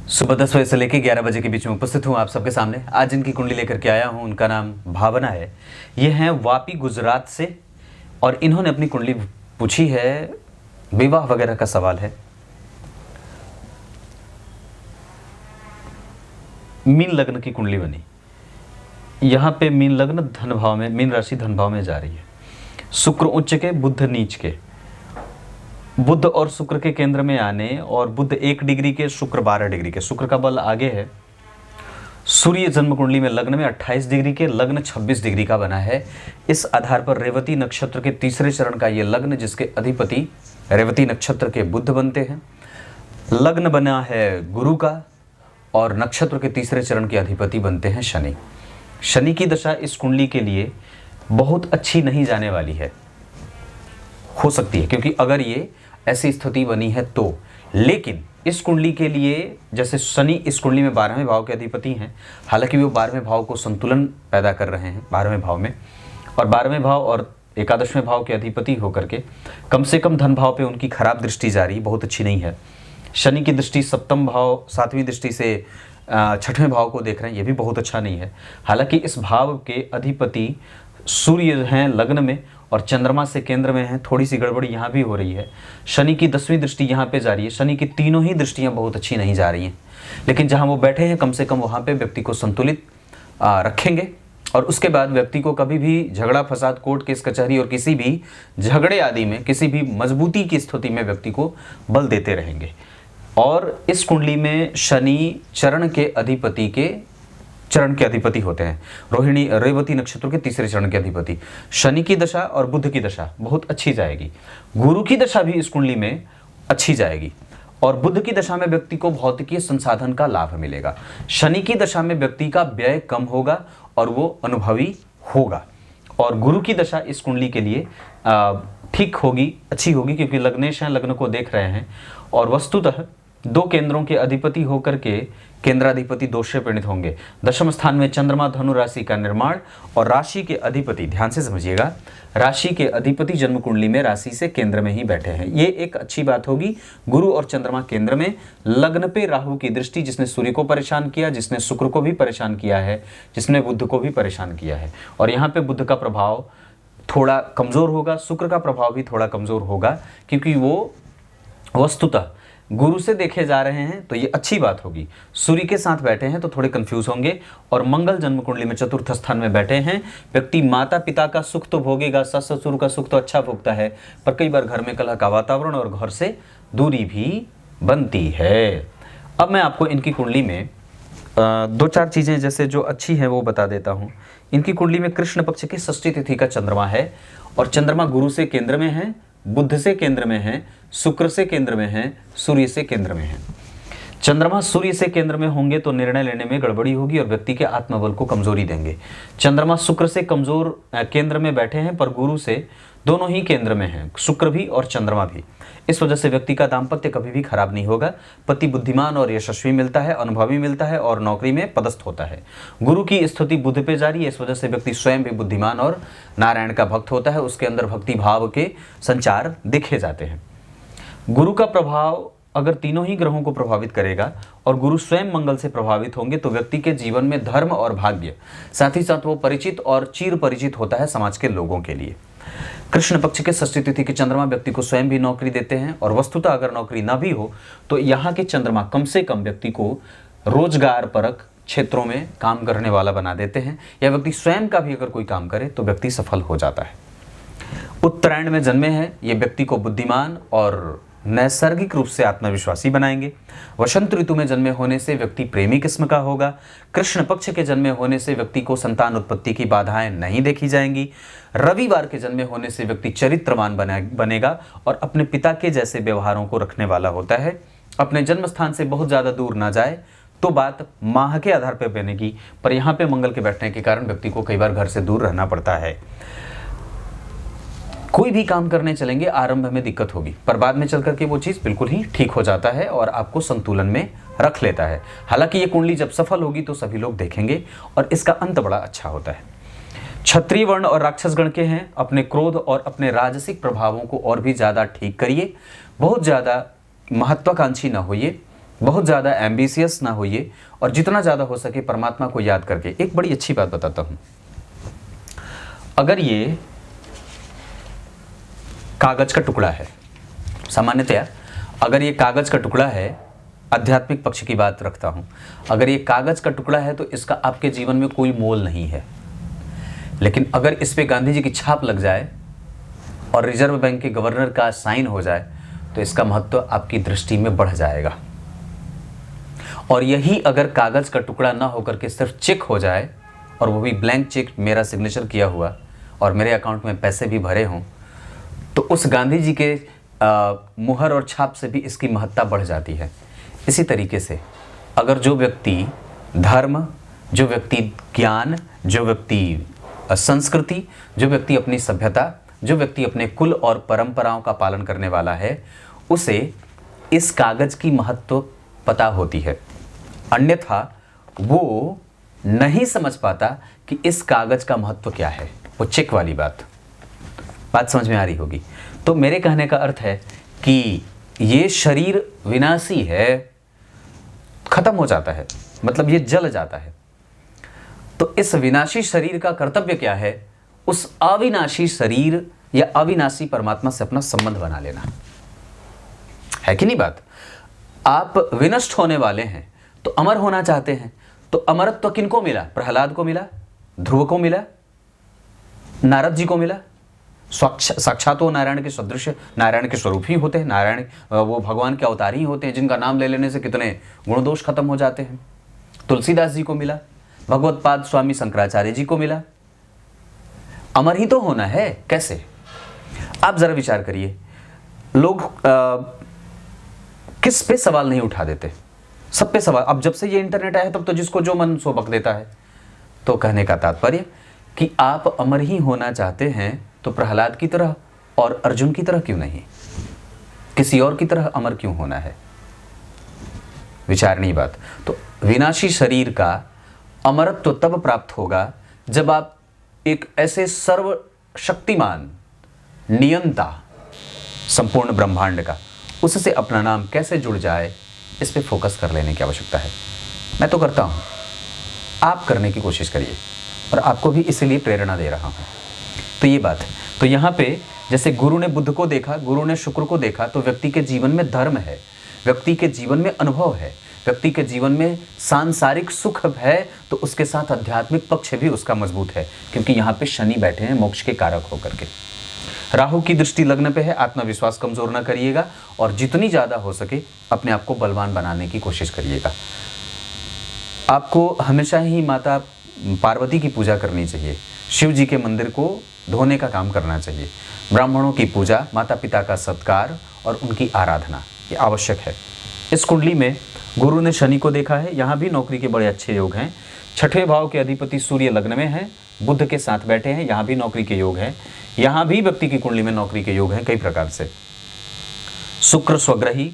सुबह 10 बजे से लेकर 11 बजे के बीच में उपस्थित हूँ आप सबके सामने। आज जिनकी कुंडली लेकर के आया हूँ उनका नाम भावना है। ये हैं वापी गुजरात से और इन्होंने अपनी कुंडली पूछी है, विवाह वगैरह का सवाल है। मीन लग्न की कुंडली बनी, यहाँ पे मीन लग्न धन भाव में, मीन राशि धन भाव में जा रही है। शुक्र उच्च के, बुध नीच के, बुध और शुक्र के केंद्र में आने और बुध 1 डिग्री के, शुक्र 12 डिग्री के, शुक्र का बल आगे है। सूर्य जन्म कुंडली में लग्न में 28 डिग्री के, लग्न 26 डिग्री का बना है। इस आधार पर रेवती नक्षत्र के तीसरे चरण का ये लग्न, जिसके अधिपति रेवती नक्षत्र के बुध बनते हैं। लग्न बना है गुरु का और नक्षत्र के तीसरे चरण के अधिपति बनते हैं शनि। शनि की दशा इस कुंडली के लिए बहुत अच्छी नहीं जाने वाली है, हो सकती है, क्योंकि अगर ये ऐसी स्थिति बनी है तो। लेकिन इस कुंडली के लिए, जैसे शनि इस कुंडली में 12वें भाव के अधिपति हैं, हालांकि वो 12वें भाव को संतुलन पैदा कर रहे हैं 12वें भाव में, और 12वें भाव और एकादशवें भाव के अधिपति होकर के कम से कम धन भाव पे उनकी खराब दृष्टि जारी, बहुत अच्छी नहीं है। शनि की दृष्टि सप्तम भाव, 7वीं दृष्टि से 6वें भाव को देख रहे हैं, ये भी बहुत अच्छा नहीं है। हालांकि इस भाव के अधिपति सूर्य हैं लग्न में और चंद्रमा से केंद्र में है, थोड़ी सी गड़बड़ी यहाँ भी हो रही है। शनि की 10वीं दृष्टि यहाँ पे जा रही है। शनि की तीनों ही दृष्टियाँ बहुत अच्छी नहीं जा रही हैं, लेकिन जहाँ वो बैठे हैं कम से कम वहाँ पे व्यक्ति को संतुलित रखेंगे। और उसके बाद व्यक्ति को कभी भी झगड़ा फसाद, कोर्ट केस कचहरी और किसी भी झगड़े आदि में, किसी भी मजबूती की स्थिति में व्यक्ति को बल देते रहेंगे। और इस कुंडली में शनि चरण के अधिपति होते हैं। रोहिणी रेवती नक्षत्र के तीसरे चरण के अधिपति। शनि की दशा और बुध की दशा बहुत अच्छी जाएगी। गुरु की दशा भी इस कुंडली में अच्छी जाएगी और बुध की दशा में व्यक्ति को भौतिकीय संसाधन का लाभ मिलेगा। शनि की दशा में व्यक्ति का व्यय कम होगा और वो अनुभवी होगा। और गुरु की दशा इस कुंडली के लिए ठीक होगी, अच्छी होगी, क्योंकि लग्नेश हैं, लग्न को देख रहे हैं और वस्तुतः 2 केंद्रों के अधिपति होकर के केंद्राधिपति दोष से परिणित होंगे। दशम स्थान में चंद्रमा धनु राशि का निर्माण और राशि के अधिपति, ध्यान से समझिएगा, राशि के अधिपति जन्म कुंडली में राशि से केंद्र में ही बैठे हैं। ये एक अच्छी बात होगी। गुरु और चंद्रमा केंद्र में, लग्न पे राहु की दृष्टि, जिसने सूर्य को परेशान किया, जिसने शुक्र को भी परेशान किया है, जिसने बुध को भी परेशान किया है। और यहाँ पे बुध का प्रभाव थोड़ा कमजोर होगा, शुक्र का प्रभाव भी थोड़ा कमजोर होगा, क्योंकि वो वस्तुतः गुरु से देखे जा रहे हैं, तो ये अच्छी बात होगी। सूर्य के साथ बैठे हैं तो थोड़े कंफ्यूज होंगे। और मंगल जन्म कुंडली में चतुर्थ स्थान में बैठे हैं। व्यक्ति माता पिता का सुख तो भोगेगा, सास ससुर का सुख तो अच्छा भोगता है, पर कई बार घर में कलह का वातावरण और घर से दूरी भी बनती है। अब मैं आपको इनकी कुंडली में 2-4 चीज़ें जैसे जो अच्छी हैं वो बता देता हूँ। इनकी कुंडली में कृष्ण पक्ष की षष्ठी तिथि का चंद्रमा है और चंद्रमा गुरु से केंद्र में है, बुध से केंद्र में है, शुक्र से केंद्र में है, सूर्य से केंद्र में है। चंद्रमा सूर्य से केंद्र में होंगे तो निर्णय लेने में गड़बड़ी होगी और व्यक्ति के आत्मबल को कमजोरी देंगे। चंद्रमा शुक्र से कमजोर केंद्र में बैठे हैं, पर गुरु से दोनों ही केंद्र में हैं, शुक्र भी और चंद्रमा भी। इस वजह से व्यक्ति का दाम्पत्य कभी भी खराब नहीं होगा। पति बुद्धिमान और यशस्वी मिलता है, अनुभवी मिलता है और नौकरी में पदस्थ होता है। गुरु की स्थिति बुध पे जारी है, इस वजह से व्यक्ति स्वयं भी बुद्धिमान और नारायण का भक्त होता है। उसके अंदर भक्ति भाव के संचार दिखे जाते हैं। गुरु का प्रभाव अगर तीनों ही ग्रहों को प्रभावित करेगा और गुरु स्वयं मंगल से प्रभावित होंगे तो व्यक्ति के जीवन में धर्म और भाग्य, साथ ही साथ वो परिचित और चिर परिचित होता है समाज के लोगों के लिए। कृष्ण पक्ष के षष्ठी तिथि के चंद्रमा व्यक्ति को स्वयं भी नौकरी देते हैं और वस्तुतः अगर नौकरी ना भी हो तो यहाँ के चंद्रमा कम से कम व्यक्ति को रोजगार परक क्षेत्रों में काम करने वाला बना देते हैं, या व्यक्ति स्वयं का भी अगर कोई काम करे तो व्यक्ति सफल हो जाता है। उत्तरायण में जन्मे हैं, ये व्यक्ति को बुद्धिमान और नैसर्गिक रूप से आत्मविश्वासी बनाएंगे। वसंत ऋतु में जन्मे होने से व्यक्ति प्रेमी किस्म का होगा। कृष्ण पक्ष के जन्मे होने से व्यक्ति को संतान उत्पत्ति की बाधाएं नहीं देखी जाएंगी। रविवार के जन्मे होने से व्यक्ति चरित्रवान बनेगा और अपने पिता के जैसे व्यवहारों को रखने वाला होता है। अपने जन्म स्थान से बहुत ज़्यादा दूर ना जाए तो बात माह के आधार पर बनेगी, पर यहाँ पे मंगल के बैठने के कारण व्यक्ति को कई बार घर से दूर रहना पड़ता है। कोई भी काम करने चलेंगे आरंभ में दिक्कत होगी, पर बाद में चल करके वो चीज़ बिल्कुल ही ठीक हो जाता है और आपको संतुलन में रख लेता है। हालांकि ये कुंडली जब सफल होगी तो सभी लोग देखेंगे और इसका अंत बड़ा अच्छा होता है। क्षत्रिय वर्ण और राक्षस गण के हैं, अपने क्रोध और अपने राजसिक प्रभावों को और भी ज़्यादा ठीक करिए। बहुत ज़्यादा महत्वाकांक्षी न होइए, बहुत ज़्यादा एम्बिशियस ना होइए और जितना ज़्यादा हो सके परमात्मा को याद करके। एक बड़ी अच्छी बात बताता हूँ, अगर ये कागज का टुकड़ा है, सामान्यतया अगर ये कागज का टुकड़ा है, आध्यात्मिक पक्ष की बात रखता हूँ, अगर ये कागज का टुकड़ा है तो इसका आपके जीवन में कोई मोल नहीं है। लेकिन अगर इस पे गांधी जी की छाप लग जाए और रिजर्व बैंक के गवर्नर का साइन हो जाए तो इसका महत्व आपकी दृष्टि में बढ़ जाएगा। और यही अगर कागज का टुकड़ा ना होकर के सिर्फ चेक हो जाए, और वो भी ब्लैंक चेक, मेरा सिग्नेचर किया हुआ और मेरे अकाउंट में पैसे भी भरे हों, तो उस गांधी जी के मुहर और छाप से भी इसकी महत्ता बढ़ जाती है। इसी तरीके से अगर जो व्यक्ति धर्म, जो व्यक्ति ज्ञान, जो व्यक्ति संस्कृति, जो व्यक्ति अपनी सभ्यता, जो व्यक्ति अपने कुल और परंपराओं का पालन करने वाला है, उसे इस कागज की महत्व पता होती है। अन्यथा वो नहीं समझ पाता कि इस कागज का महत्व क्या है। वो चेक वाली बात समझ में आ रही होगी। तो मेरे कहने का अर्थ है कि ये शरीर विनाशी है, खत्म हो जाता है, मतलब ये जल जाता है। तो इस विनाशी शरीर का कर्तव्य क्या है? उस अविनाशी शरीर या अविनाशी परमात्मा से अपना संबंध बना लेना है कि नहीं बात? आप विनष्ट होने वाले हैं तो अमर होना चाहते हैं, तो अमरत्व किनको मिला? प्रहलाद को मिला, ध्रुव को मिला, नारद जी को मिला। साक्षात वो नारायण के सदृश, नारायण के स्वरूप ही होते हैं। नारायण वो भगवान के अवतार ही होते हैं जिनका नाम ले लेने से कितने गुण दोष खत्म हो जाते हैं। तुलसीदास जी को मिला, भगवत पाद स्वामी शंकराचार्य जी को मिला। अमर ही तो होना है। कैसे? आप जरा विचार करिए, लोग किस पे सवाल नहीं उठा देते? सब पे सवाल। अब जब से ये इंटरनेट आया है तब तो जिसको जो मन सो बक देता है। तो कहने का तात्पर्य कि आप अमर ही होना चाहते हैं तो प्रहलाद की तरह और अर्जुन की तरह क्यों नहीं? किसी और की तरह अमर क्यों होना है? विचारणीय बात। तो विनाशी शरीर का अमरत्व तब प्राप्त होगा जब आप एक ऐसे सर्वशक्तिमान नियंता संपूर्ण ब्रह्मांड का, उससे अपना नाम कैसे जुड़ जाए, इस पे फोकस कर लेने की आवश्यकता है। मैं तो करता हूं, आप करने की कोशिश करिए और आपको भी इसीलिए प्रेरणा दे रहा हूं। तो ये बात है। तो यहाँ पे जैसे गुरु ने बुद्ध को देखा, गुरु ने शुक्र को देखा, तो व्यक्ति के जीवन में धर्म है, व्यक्ति के जीवन में अनुभव है, व्यक्ति के जीवन में सांसारिक सुख है, तो उसके साथ आध्यात्मिक पक्ष भी उसका मजबूत है, क्योंकि यहाँ पे शनि बैठे हैं मोक्ष के कारक होकर के। राहु की दृष्टि लग्न पे है। आत्मविश्वास कमजोर ना करिएगा और जितनी ज़्यादा हो सके अपने आप को बलवान बनाने की कोशिश करिएगा। आपको हमेशा ही माता पार्वती की पूजा करनी चाहिए, शिव जी के मंदिर को धोने का काम करना चाहिए, ब्राह्मणों की पूजा, माता पिता का सत्कार और उनकी आराधना ये आवश्यक है। इस कुंडली में गुरु ने शनि को देखा है, यहाँ भी नौकरी के बड़े अच्छे योग हैं। छठे भाव के अधिपति सूर्य लग्न में है, बुध के साथ बैठे हैं, यहाँ भी नौकरी के योग हैं। यहाँ भी व्यक्ति की कुंडली में नौकरी के योग हैं कई प्रकार से। शुक्र स्वग्रही,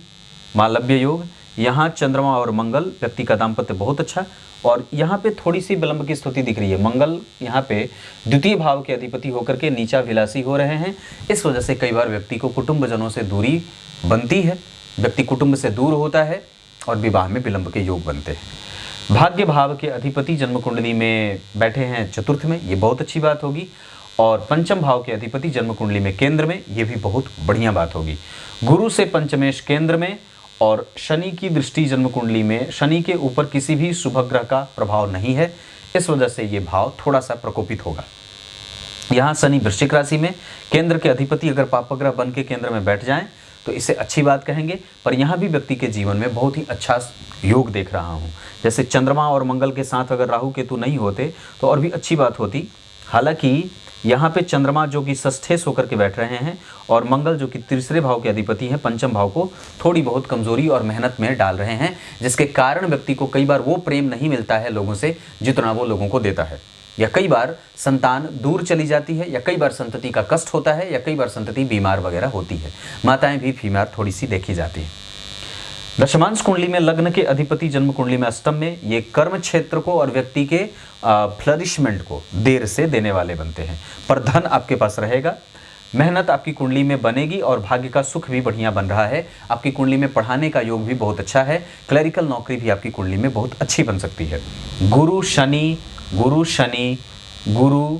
मालव्य योग, यहाँ चंद्रमा और मंगल, व्यक्ति का दाम्पत्य बहुत अच्छा। और यहाँ पे थोड़ी सी विलंब की स्थिति दिख रही है। मंगल यहाँ पे द्वितीय भाव के अधिपति होकर के नीचा विलासी हो रहे हैं। इस वजह से कई बार व्यक्ति को कुटुंबजनों से दूरी बनती है, व्यक्ति कुटुंब से दूर होता है और विवाह में विलंब के योग बनते हैं। भाग्य भाव के अधिपति जन्म कुंडली में बैठे हैं चतुर्थ में, ये बहुत अच्छी बात होगी। और पंचम भाव के अधिपति जन्म कुंडली में केंद्र में, ये भी बहुत बढ़िया बात होगी। गुरु से पंचमेश केंद्र में और शनि की दृष्टि जन्म कुंडली में, शनि के ऊपर किसी भी शुभ ग्रह का प्रभाव नहीं है, इस वजह से ये भाव थोड़ा सा प्रकोपित होगा। यहाँ शनि वृश्चिक राशि में, केंद्र के अधिपति अगर पापग्रह बन के केंद्र में बैठ जाएं तो इसे अच्छी बात कहेंगे। पर यहाँ भी व्यक्ति के जीवन में बहुत ही अच्छा योग देख रहा हूँ। जैसे चंद्रमा और मंगल के साथ अगर राहु केतु नहीं होते तो और भी अच्छी बात होती। हालांकि यहाँ पे चंद्रमा जो कि षष्ठेश होकर के बैठ रहे हैं और मंगल जो कि तीसरे भाव के अधिपति हैं पंचम भाव को थोड़ी बहुत कमजोरी और मेहनत में डाल रहे हैं, जिसके कारण व्यक्ति को कई बार वो प्रेम नहीं मिलता है लोगों से जितना वो लोगों को देता है, या कई बार संतान दूर चली जाती है, या कई बार संतति का कष्ट होता है, या कई बार संतति बीमार वगैरह होती है। माताएं भी बीमार थोड़ी सी देखी जाती है। दशमांश कुंडली में लग्न के अधिपति जन्म कुंडली में अष्टम में, ये कर्म क्षेत्र को और व्यक्ति के फ्लरिशमेंट को देर से देने वाले बनते हैं। पर धन आपके पास रहेगा, मेहनत आपकी कुंडली में बनेगी और भाग्य का सुख भी बढ़िया बन रहा है। आपकी कुंडली में पढ़ाने का योग भी बहुत अच्छा है। क्लरिकल नौकरी भी आपकी कुंडली में बहुत अच्छी बन सकती है। गुरु शनि गुरु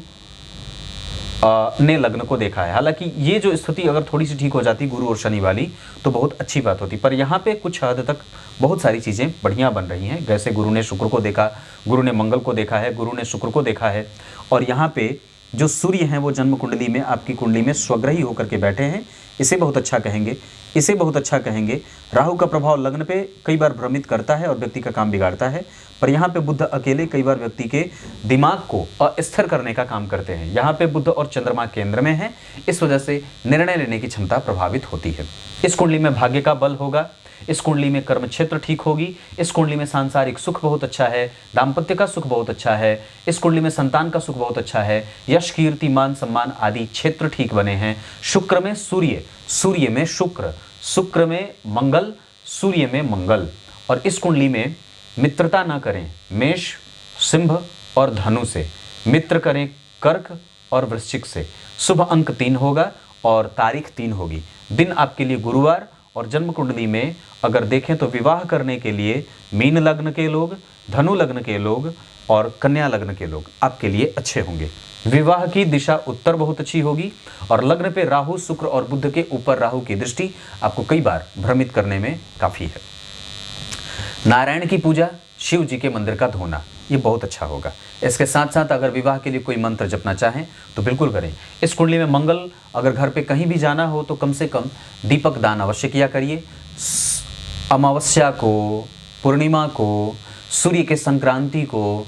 ने लग्न को देखा है। हालांकि ये जो स्थिति अगर थोड़ी सी ठीक हो जाती गुरु और शनि वाली तो बहुत अच्छी बात होती, पर यहाँ पे कुछ हद तक बहुत सारी चीज़ें बढ़िया बन रही हैं। जैसे गुरु ने शुक्र को देखा, गुरु ने मंगल को देखा है, गुरु ने शुक्र को देखा है, और यहाँ पे जो सूर्य हैं वो जन्म कुंडली में आपकी कुंडली में स्वग्रही होकर के बैठे हैं। इसे बहुत अच्छा कहेंगे, इसे बहुत अच्छा कहेंगे। राहु का प्रभाव लग्न पे कई बार भ्रमित करता है और व्यक्ति का काम बिगाड़ता है, पर यहाँ पे बुध अकेले कई बार व्यक्ति के दिमाग को अस्थिर करने का काम करते हैं। यहाँ पे बुध और चंद्रमा केंद्र में है, इस वजह से निर्णय लेने की क्षमता प्रभावित होती है। इस कुंडली में भाग्य का बल होगा, इस कुंडली में कर्म क्षेत्र ठीक होगी, इस कुंडली में सांसारिक सुख बहुत अच्छा है, दाम्पत्य का सुख बहुत अच्छा है, इस कुंडली में संतान का सुख बहुत अच्छा है, यश कीर्ति मान सम्मान आदि क्षेत्र ठीक बने हैं। शुक्र में सूर्य, सूर्य में शुक्र, शुक्र में मंगल, सूर्य में मंगल। और इस कुंडली में मित्रता ना करें मेष, सिंह और धनु से, मित्र करें कर्क और वृश्चिक से। शुभ अंक 3 होगा और तारीख 3 होगी। दिन आपके लिए गुरुवार, और जन्म कुंडली में अगर देखें तो विवाह करने के लिए मीन लग्न के लोग, धनु लग्न के लोग और कन्या लग्न के लोग आपके लिए अच्छे होंगे। विवाह की दिशा उत्तर बहुत अच्छी होगी, और लग्न पे राहु, शुक्र और बुध के ऊपर राहु की दृष्टि आपको कई बार भ्रमित करने में काफ़ी है। नारायण की पूजा, शिव जी के मंदिर का धोना, ये बहुत अच्छा होगा। इसके साथ साथ अगर विवाह के लिए कोई मंत्र जपना चाहें तो बिल्कुल करें। इस कुंडली में मंगल, अगर घर पे कहीं भी जाना हो तो कम से कम दीपक दान अवश्य किया करिए। अमावस्या को, पूर्णिमा को, सूर्य के संक्रांति को,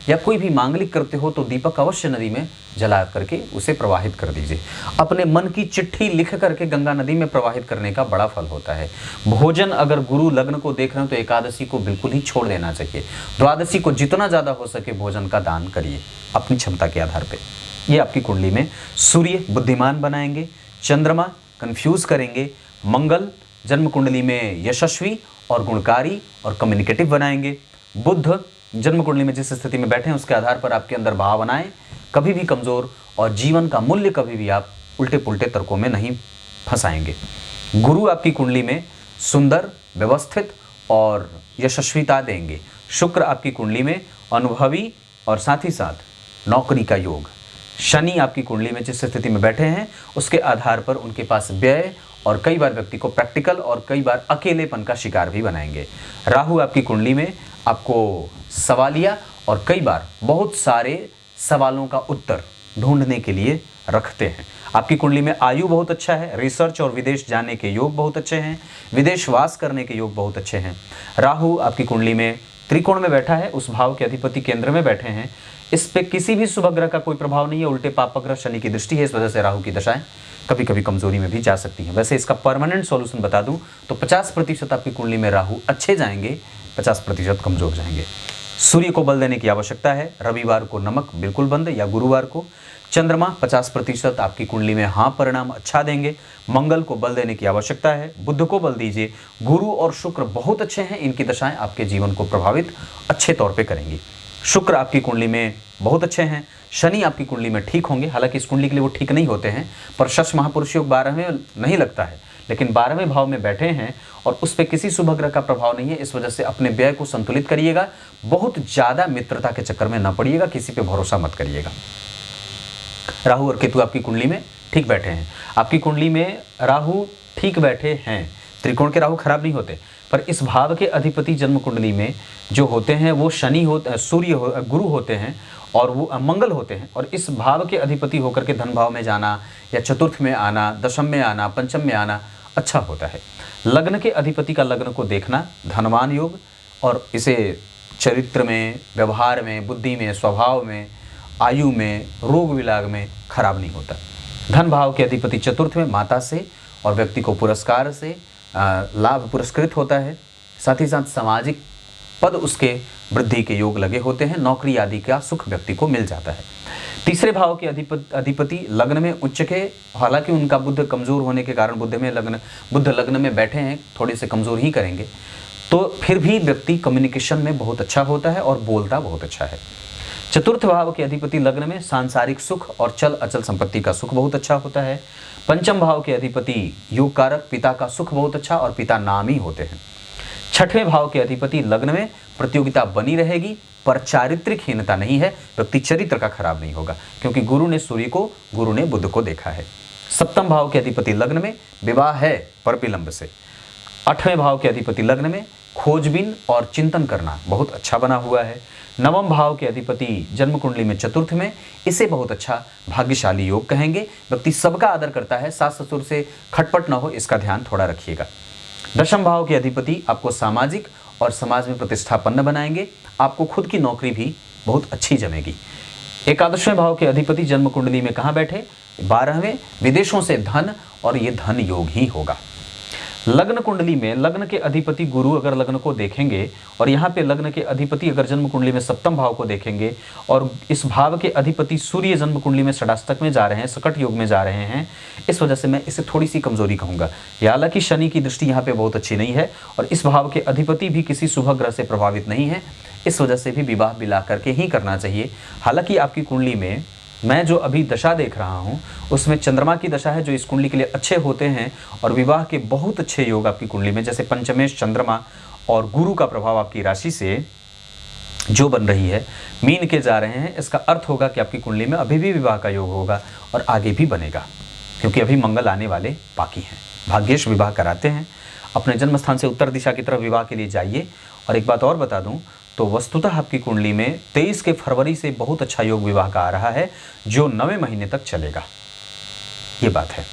या कोई भी मांगलिक करते हो तो दीपक अवश्य नदी में जला करके उसे प्रवाहित कर दीजिए। अपने मन की चिट्ठी लिख करके गंगा नदी में प्रवाहित करने का बड़ा फल होता है। भोजन अगर गुरु लग्न को देख रहे हो तो एकादशी को बिल्कुल ही छोड़ देना चाहिए। द्वादशी को जितना ज़्यादा हो सके भोजन का दान करिए अपनी क्षमता के आधार पर। ये आपकी कुंडली में सूर्य बुद्धिमान बनाएंगे, चंद्रमा कन्फ्यूज़ करेंगे, मंगल जन्म कुंडली में यशस्वी और गुणकारी और कम्युनिकेटिव बनाएंगे, बुध जन्म कुंडली में जिस स्थिति में बैठे हैं उसके आधार पर आपके अंदर भावनाएं कभी भी कमज़ोर और जीवन का मूल्य कभी भी आप उल्टे पुल्टे तर्कों में नहीं फंसाएंगे। गुरु आपकी कुंडली में सुंदर, व्यवस्थित और यशस्विता देंगे। शुक्र आपकी कुंडली में अनुभवी और साथ ही साथ नौकरी का योग। शनि आपकी कुंडली में जिस स्थिति में बैठे हैं उसके आधार पर उनके पास व्यय और कई बार व्यक्ति को प्रैक्टिकल और कई बार अकेलेपन का शिकार भी बनाएंगे। राहु आपकी कुंडली में आपको सवालिया और कई बार बहुत सारे सवालों का उत्तर ढूंढने के लिए रखते हैं। आपकी कुंडली में आयु बहुत अच्छा है, रिसर्च और विदेश जाने के योग बहुत अच्छे हैं, विदेशवास करने के योग बहुत अच्छे हैं। राहु आपकी कुंडली में त्रिकोण में बैठा है, उस भाव के अधिपति केंद्र में बैठे हैं। इस पे किसी भी शुभ ग्रह का कोई प्रभाव नहीं है, उल्टे पाप ग्रह शनि की दृष्टि है, इस वजह से राहु की दशाएं कभी कभी कमजोरी में भी जा सकती हैं। वैसे इसका परमानेंट सॉल्यूशन बता दूं तो 50% आपकी कुंडली में राहु अच्छे जाएंगे, 50% कमजोर जाएंगे। सूर्य को बल देने की आवश्यकता है, रविवार को नमक बिल्कुल बंद या गुरुवार को। चंद्रमा 50% आपकी कुंडली में हाँ परिणाम अच्छा देंगे। मंगल को बल देने की आवश्यकता है, बुध को बल दीजिए। गुरु और शुक्र बहुत अच्छे हैं, इनकी दशाएं आपके जीवन को प्रभावित अच्छे तौर पे करेंगी। शुक्र आपकी कुंडली में बहुत अच्छे हैं, शनि आपकी कुंडली में ठीक होंगे, हालांकि इस कुंडली के लिए वो ठीक नहीं होते हैं, पर शश महापुरुष योग 12वें नहीं लगता है, लेकिन 12वें भाव में बैठे हैं और उस पर किसी शुभ ग्रह का प्रभाव नहीं है। इस वजह से अपने व्यय को संतुलित करिएगा, बहुत ज़्यादा मित्रता के चक्कर में न पड़िएगा, किसी पे भरोसा मत करिएगा। राहु और केतु आपकी कुंडली में ठीक बैठे हैं। आपकी कुंडली में राहु ठीक बैठे हैं, त्रिकोण के राहु खराब नहीं होते, पर इस भाव के अधिपति जन्म कुंडली में जो होते हैं वो शनि होते, सूर्य गुरु होते हैं और वो मंगल होते हैं। और इस भाव के अधिपति होकर के धन भाव में जाना या चतुर्थ में आना, दशम में आना, पंचम में आना अच्छा होता है। लग्न के अधिपति का लग्न को देखना धनवान योग, और इसे चरित्र में, व्यवहार में, बुद्धि में, स्वभाव में, आयु में, रोग विलाग में खराब नहीं होता। धन भाव के अधिपति चतुर्थ में माता से और व्यक्ति को पुरस्कार से लाभ पुरस्कृत होता है, साथ ही साथ सामाजिक पद उसके वृद्धि के योग लगे होते हैं, नौकरी आदि का सुख व्यक्ति को मिल जाता है। तीसरे भाव के अधिपति लग्न में उच्च के, हालांकि उनका बुध कमजोर होने के कारण बुध लग्न में बैठे हैं, थोड़े से कमजोर ही करेंगे, तो फिर भी व्यक्ति कम्युनिकेशन में बहुत अच्छा होता है और बोलता बहुत अच्छा है। चतुर्थ भाव के अधिपति लग्न में सांसारिक सुख और चल अचल संपत्ति का सुख बहुत अच्छा होता है। पंचम भाव के अधिपति योग कारक पिता का सुख बहुत अच्छा और पिता नामी होते हैं। छठवें भाव के अधिपति लग्न में प्रतियोगिता बनी रहेगी, पर चारित्रिक हीनता नहीं है, व्यक्ति चरित्र का खराब नहीं होगा, क्योंकि गुरु ने सूर्य को, गुरु ने बुध को देखा है। सप्तम भाव के अधिपति लग्न में विवाह है पर विलंब से। आठवें भाव के अधिपति लग्न में खोजबीन और चिंतन करना बहुत अच्छा बना हुआ है। नवम भाव के अधिपति जन्म कुंडली में चतुर्थ में, इसे बहुत अच्छा भाग्यशाली योग कहेंगे। व्यक्ति सबका आदर करता है, सास ससुर से खटपट न हो, इसका ध्यान थोड़ा रखिएगा। दशम भाव के अधिपति आपको सामाजिक और समाज में प्रतिष्ठापन्न बनाएंगे, आपको खुद की नौकरी भी बहुत अच्छी जमेगी। एकादशवें भाव के अधिपति जन्म कुंडली में कहाँ बैठे? 12वें, विदेशों से धन, और ये धन योग ही होगा। लग्न कुंडली में लग्न के अधिपति गुरु अगर लग्न को देखेंगे और यहाँ पे लग्न के अधिपति अगर जन्म कुंडली में सप्तम भाव को देखेंगे और इस भाव के अधिपति सूर्य जन्म कुंडली में षडाष्टक में जा रहे हैं, सकट योग में जा रहे हैं, इस वजह से मैं इसे थोड़ी सी कमजोरी कहूंगा। हालांकि शनि की दृष्टि यहाँ पे बहुत अच्छी नहीं है और इस भाव के अधिपति भी किसी शुभ ग्रह से प्रभावित नहीं है, इस वजह से भी विवाह मिला करके ही करना चाहिए। हालांकि आपकी कुंडली में मैं जो अभी दशा देख रहा हूँ उसमें चंद्रमा की दशा है, जो इस कुंडली के लिए अच्छे होते हैं और विवाह के बहुत अच्छे योग आपकी कुंडली में, जैसे पंचमेश चंद्रमा और गुरु का प्रभाव आपकी राशि से जो बन रही है, मीन के जा रहे हैं, इसका अर्थ होगा कि आपकी कुंडली में अभी भी विवाह का योग होगा और आगे भी बनेगा, क्योंकि अभी मंगल आने वाले बाकी हैं। भाग्येश विवाह कराते हैं। अपने जन्म स्थान से उत्तर दिशा की तरफ विवाह के लिए जाइए। और एक बात और बता दूं तो वस्तुतः आपकी कुंडली में 23 के फरवरी से बहुत अच्छा योग विवाह का आ रहा है, जो 9वें महीने तक चलेगा। ये बात है।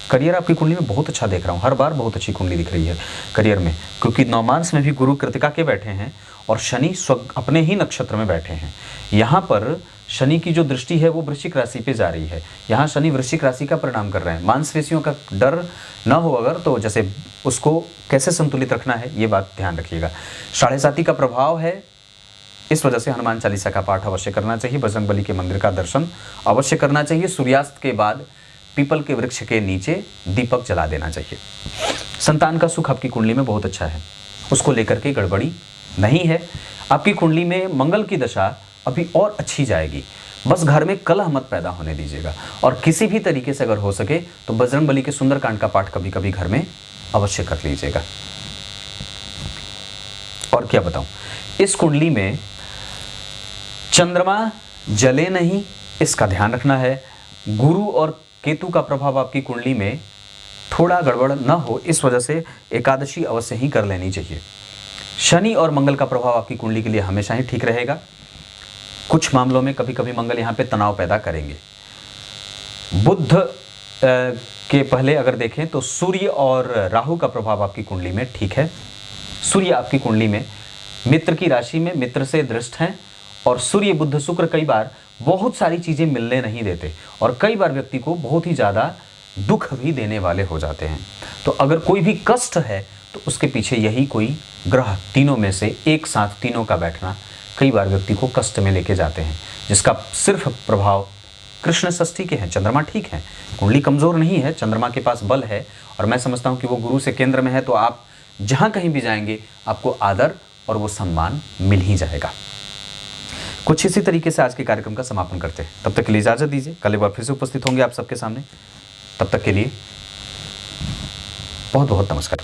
करियर आपकी कुंडली में बहुत अच्छा देख रहा हूँ, हर बार बहुत अच्छी कुंडली दिख रही है करियर में, क्योंकि नवमांश में भी गुरु कृतिका के बैठे हैं और शनि अपने ही नक्षत्र में बैठे हैं। यहाँ पर शनि की जो दृष्टि है वो वृश्चिक राशि पे जा रही है। यहाँ शनि वृश्चिक राशि का परिणाम कर रहे हैं। मांसपेशियों का डर न हो अगर, तो जैसे उसको कैसे संतुलित रखना है ये बात ध्यान रखिएगा। 7.5 का प्रभाव है, इस वजह से हनुमान चालीसा का पाठ अवश्य करना चाहिए, बजरंगबली के मंदिर का दर्शन अवश्य करना चाहिए। सूर्यास्त के बाद पीपल के वृक्ष के नीचे दीपक जला देना चाहिए। संतान का सुख आपकी कुंडली में बहुत अच्छा है, उसको लेकर के गड़बड़ी नहीं है। आपकी कुंडली में मंगल की दशा अभी और अच्छी जाएगी, बस घर में कलह मत पैदा होने दीजिएगा। और किसी भी तरीके से अगर हो सके तो बजरंगबली के सुंदरकांड का पाठ कभी कभी घर में अवश्य कर लीजिएगा। और क्या बताऊं, इस कुंडली में चंद्रमा जले नहीं, इसका ध्यान रखना है। गुरु और केतु का प्रभाव आपकी कुंडली में थोड़ा गड़बड़ न हो, इस वजह से एकादशी अवश्य ही कर लेनी चाहिए। शनि और मंगल का प्रभाव आपकी कुंडली के लिए हमेशा ही ठीक रहेगा। कुछ मामलों में कभी कभी मंगल यहाँ पे तनाव पैदा करेंगे। बुध के पहले अगर देखें तो सूर्य और राहु का प्रभाव आपकी कुंडली में ठीक है। सूर्य आपकी कुंडली में मित्र की राशि में मित्र से दृष्ट हैं और सूर्य बुध शुक्र कई बार बहुत सारी चीज़ें मिलने नहीं देते और कई बार व्यक्ति को बहुत ही ज़्यादा दुख भी देने वाले हो जाते हैं। तो अगर कोई भी कष्ट है तो उसके पीछे यही कोई ग्रह, तीनों में से एक साथ तीनों का बैठना कई बार व्यक्ति को कष्ट में लेके जाते हैं, जिसका सिर्फ प्रभाव कृष्ण षष्ठी के हैं। चंद्रमा ठीक है, कुंडली कमज़ोर नहीं है, चंद्रमा के पास बल है और मैं समझता हूँ कि वो गुरु से केंद्र में है, तो आप जहाँ कहीं भी जाएंगे आपको आदर और वो सम्मान मिल ही जाएगा। कुछ इसी तरीके से आज के कार्यक्रम का समापन करते हैं। तब तक के लिए इजाज़त दीजिए, कल एक बार फिर से उपस्थित होंगे आप सबके सामने। तब तक के लिए बहुत बहुत नमस्कार।